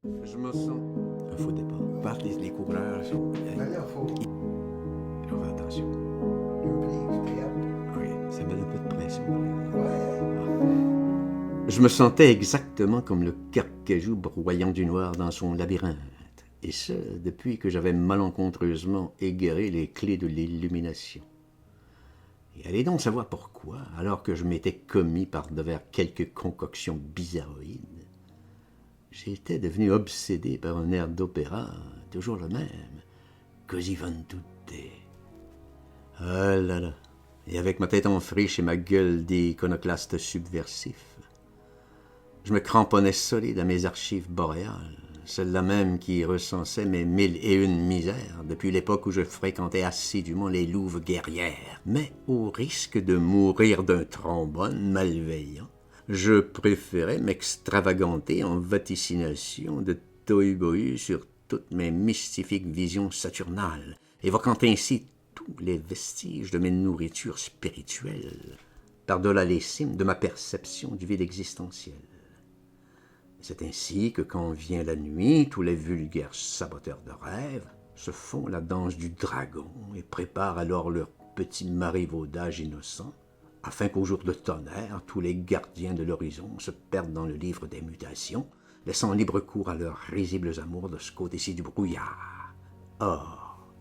Je me sens un faux départ. Partent les coureurs sont... Ben là, faut. Alors attention. Oui, ça met un peu de pression. Je me sentais exactement comme le carcajou broyant du noir dans son labyrinthe. Et ce, depuis que j'avais malencontreusement égaré les clés de l'illumination. Et allez donc savoir pourquoi, alors que je m'étais commis par devers quelques concoctions bizarroïdes, j'étais devenu obsédé par un air d'opéra, toujours le même, Così fan tutte. Ah là là, et avec ma tête en friche et ma gueule d'iconoclaste subversif, je me cramponnais solide à mes archives boréales, celles-là même qui recensaient mes 1001 misères depuis l'époque où je fréquentais assidûment les louves guerrières. Mais au risque de mourir d'un trombone malveillant, je préférais m'extravaganter en vaticinations de tohu-bohu sur toutes mes mystifiques visions saturnales, évoquant ainsi tous les vestiges de mes nourritures spirituelles, par-delà les cimes de ma perception du vide existentiel. C'est ainsi que quand vient la nuit, tous les vulgaires saboteurs de rêves se font la danse du dragon et préparent alors leur petit marivaudage innocent, afin qu'au jour de tonnerre, tous les gardiens de l'horizon se perdent dans le livre des mutations, laissant libre cours à leurs risibles amours de ce côté-ci du brouillard. Or,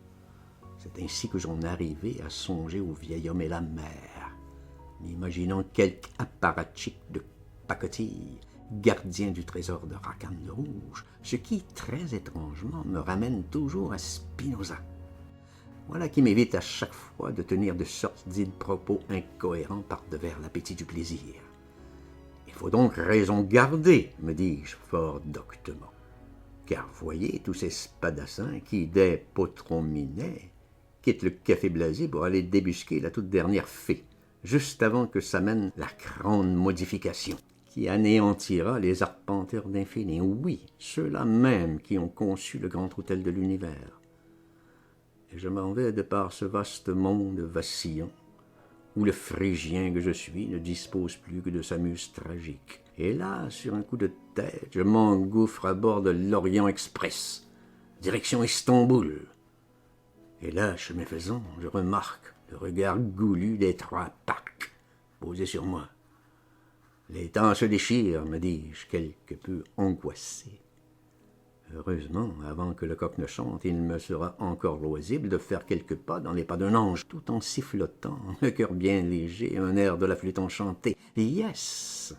c'est ainsi que j'en arrivais à songer au vieil homme et la mer, m'imaginant quelque apparatchik de pacotille, gardien du trésor de Racan le Rouge, ce qui, très étrangement, me ramène toujours à Spinoza. Voilà qui m'évite à chaque fois de tenir de sordides propos incohérents par devers l'appétit du plaisir. Il faut donc raison garder, me dis-je fort doctement. Car voyez tous ces spadassins qui, dès Potron-Minet, quittent le café blasé pour aller débusquer la toute dernière fée, juste avant que s'amène la grande modification, qui anéantira les arpenteurs d'infini. Oui, ceux-là même qui ont conçu le grand hôtel de l'univers. Et je m'en vais de par ce vaste monde vacillant, où le Phrygien que je suis ne dispose plus que de sa muse tragique. Et là, sur un coup de tête, je m'engouffre à bord de l'Orient Express, direction Istanbul. Et là, chemin faisant, je remarque le regard goulu des trois parcs posés sur moi. Les temps se déchirent, me dis-je, quelque peu angoissé. Heureusement, avant que le coq ne chante, il me sera encore loisible de faire quelques pas dans les pas d'un ange, tout en sifflotant, le cœur bien léger, un air de la flûte enchantée. Yes!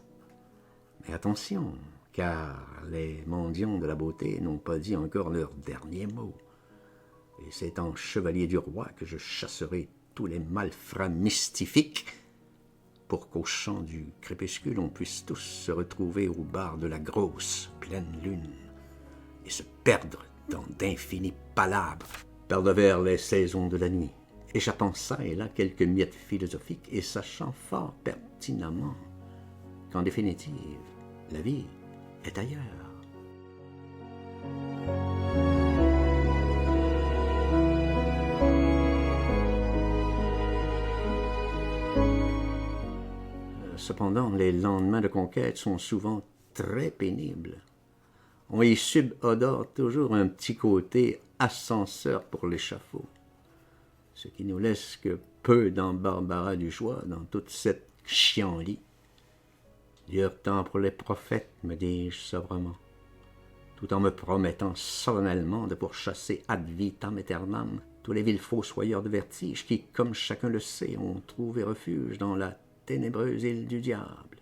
Mais attention, car les mendiants de la beauté n'ont pas dit encore leur dernier mot. Et c'est en chevalier du roi que je chasserai tous les malfrats mystifiques pour qu'au champ du crépuscule on puisse tous se retrouver au bar de la grosse pleine lune et se perdre dans d'infinies palabres par devers les saisons de la nuit, échappant ça et là quelques miettes philosophiques et sachant fort pertinemment qu'en définitive, la vie est ailleurs. Cependant, les lendemains de conquête sont souvent très pénibles. On y subodore toujours un petit côté ascenseur pour l'échafaud, ce qui nous laisse que peu d'embarras du choix dans toute cette chienlit. Dur temps pour les prophètes, me dis-je sobrement, tout en me promettant solennellement de pourchasser ad vitam aeternam tous les vils fossoyeurs de vertige qui, comme chacun le sait, ont trouvé refuge dans la ténébreuse île du diable.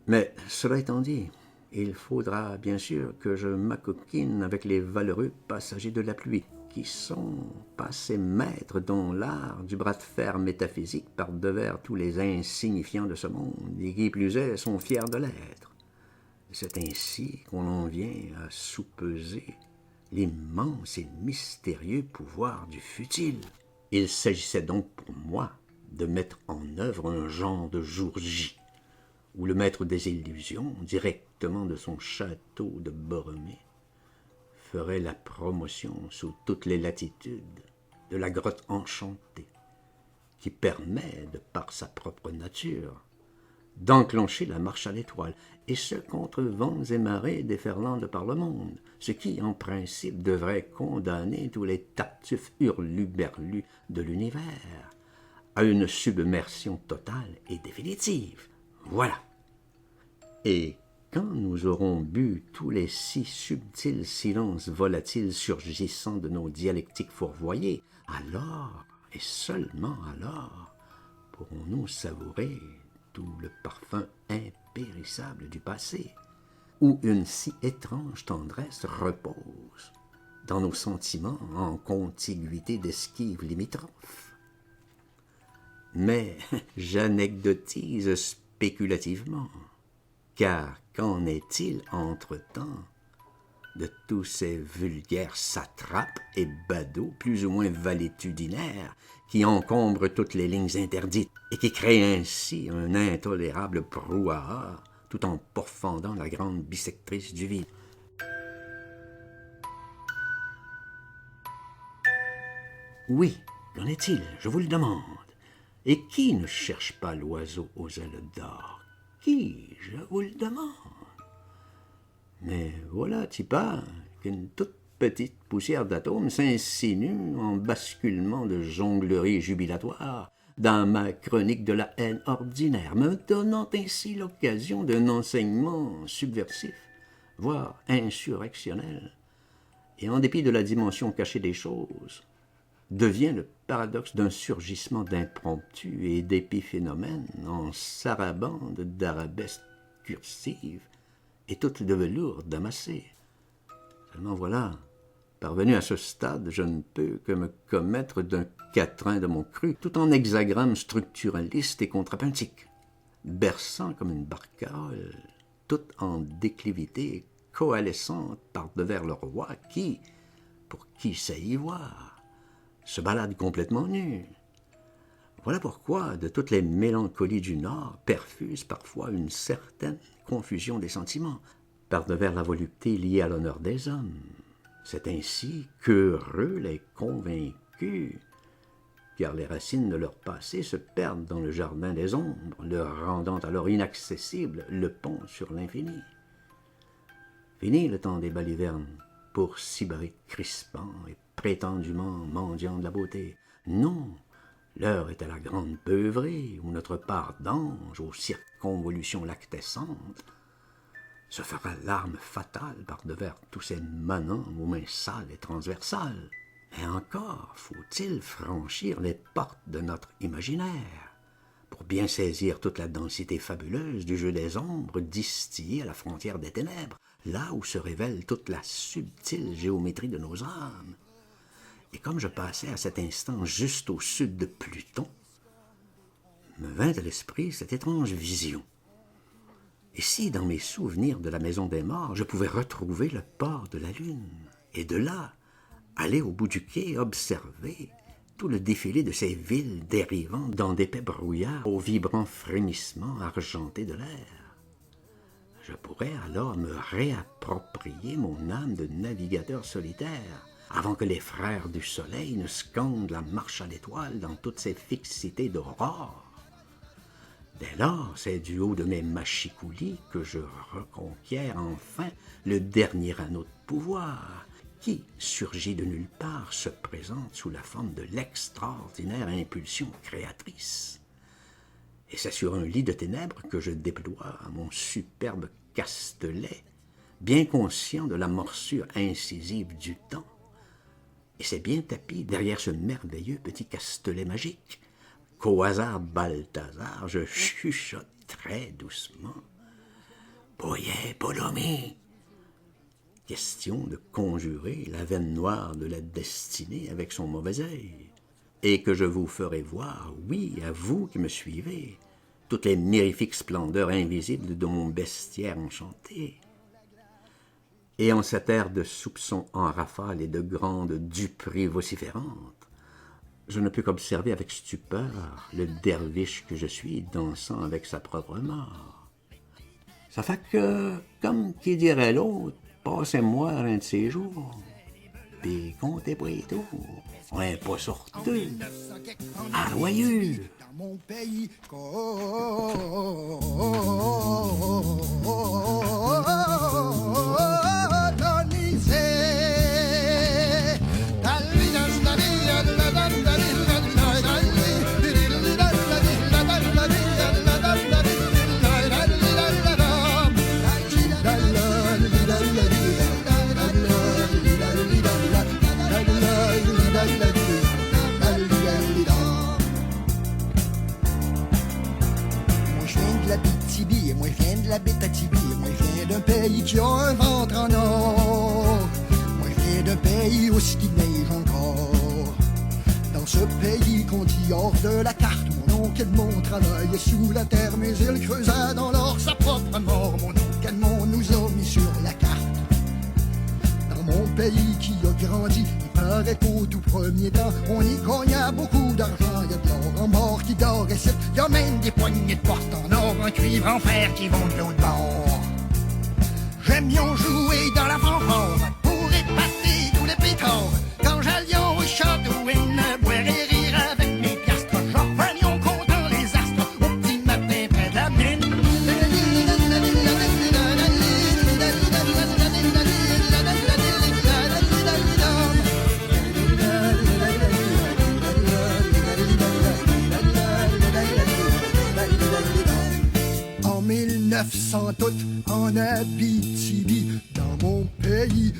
Mais cela étant dit, il faudra bien sûr que je m'acoquine avec les valeureux passagers de la pluie, qui sont passés maîtres dans l'art du bras de fer métaphysique par devers tous les insignifiants de ce monde, et qui plus est sont fiers de l'être. C'est ainsi qu'on en vient à soupeser l'immense et mystérieux pouvoir du futile. Il s'agissait donc pour moi de mettre en œuvre un genre de jour J, où le maître des illusions, directement de son château de Borromée, ferait la promotion sous toutes les latitudes de la grotte enchantée, qui permet, de par sa propre nature, d'enclencher la marche à l'étoile, et ce contre vents et marées déferlant de par le monde, ce qui, en principe, devrait condamner tous les tartuffes hurluberlus de l'univers à une submersion totale et définitive. Voilà. Et quand nous aurons bu tous les si subtils silences volatiles surgissant de nos dialectiques fourvoyées, alors, et seulement alors, pourrons-nous savourer tout le parfum impérissable du passé, où une si étrange tendresse repose dans nos sentiments en contiguïté d'esquives limitrophes. Mais j'anecdotise spéculativement, car qu'en est-il entre-temps de tous ces vulgaires satrapes et badauds plus ou moins valétudinaires qui encombrent toutes les lignes interdites et qui créent ainsi un intolérable brouhaha tout en pourfendant la grande bissectrice du vide. Oui, qu'en est-il, je vous le demande? Et qui ne cherche pas l'oiseau aux ailes d'or? Qui, je vous le demande? Mais voilà, Tipa, qu'une toute petite poussière d'atomes s'insinue en basculement de jonglerie jubilatoire dans ma chronique de la haine ordinaire, me donnant ainsi l'occasion d'un enseignement subversif, voire insurrectionnel, et en dépit de la dimension cachée des choses, devient le paradoxe d'un surgissement d'impromptus et d'épiphénomènes en sarabande d'arabesques cursives et toutes de velours damassé. Seulement voilà, parvenu à ce stade, je ne peux que me commettre d'un quatrain de mon cru, tout en hexagramme structuraliste et contrapuntique, berçant comme une barcarolle, toute en déclivité, coalescente par-devers le roi qui, pour qui sait y voir, se balade complètement nu. Voilà pourquoi, de toutes les mélancolies du Nord, perfuse parfois une certaine confusion des sentiments, par-devers la volupté liée à l'honneur des hommes. C'est ainsi qu'heureux les convaincus, car les racines de leur passé se perdent dans le jardin des ombres, leur rendant alors inaccessible le pont sur l'infini. Fini le temps des balivernes, pour sybarites crispants et prétendument mendiants de la beauté. Non, l'heure est à la grande beuverie, où notre part d'ange, aux circonvolutions lactescentes, se fera l'arme fatale par-devers tous ces manants aux mains sales et transversales. Et encore faut-il franchir les portes de notre imaginaire pour bien saisir toute la densité fabuleuse du jeu des ombres distillé à la frontière des ténèbres, là où se révèle toute la subtile géométrie de nos âmes. Et comme je passais à cet instant juste au sud de Pluton, me vint à l'esprit cette étrange vision. Et si, dans mes souvenirs de la maison des morts, je pouvais retrouver le port de la Lune, et de là, aller au bout du quai observer tout le défilé de ces villes dérivant dans d'épais brouillards aux vibrants frémissements argentés de l'air. Je pourrais alors me réapproprier mon âme de navigateur solitaire, avant que les frères du soleil ne scandent la marche à l'étoile dans toutes ses fixités d'aurore. Dès lors, c'est du haut de mes machicoulis que je reconquiers enfin le dernier anneau de pouvoir, qui, surgi de nulle part, se présente sous la forme de l'extraordinaire impulsion créatrice. Et c'est sur un lit de ténèbres que je déploie mon superbe castelet, bien conscient de la morsure incisive du temps. Et c'est bien tapis derrière ce merveilleux petit castelet magique qu'au hasard Balthazar, je chuchote très doucement. « Boyet, Polomé !» Question de conjurer la veine noire de la destinée avec son mauvais œil, et que je vous ferai voir, oui, à vous qui me suivez, toutes les mirifiques splendeurs invisibles de mon bestiaire enchanté. Et en cet air de soupçons en rafale et de grande duperie vociférante, je ne peux qu'observer avec stupeur le derviche que je suis dansant avec sa propre mort. Ça fait que, comme qui dirait l'autre, passez-moi un de ces jours, puis comptez pas les tours, on n'est pas sur deux, à joyeux. mon pays moi je viens de la Bétatibi, moi je viens d'un pays qui a un ventre en or. Moi je viens d'un pays où il neige encore. Dans ce pays qu'on dit hors de la carte, mon oncle Edmond travaillait sous la terre, mais il creusa dans l'or sa propre mort. Mon oncle Edmond nous a mis sur la carte. Dans mon pays qui a grandi, il paraît qu'au tout premier temps, on y gagnait beaucoup d'argent. Il y a de l'or en mort qui dort et c'est, il y a même des poignées de porte en or, en cuivre, en fer qui vont de l'autre bord. J'aime bien jouer dans la fanfare pour épater tous les pétards. Quand j'allais au château et ne boire et rire avec mes piastres, j'en revenais content les astres au petit matin près de la mine. En 1900 tout en Abitibi, dans mon pays.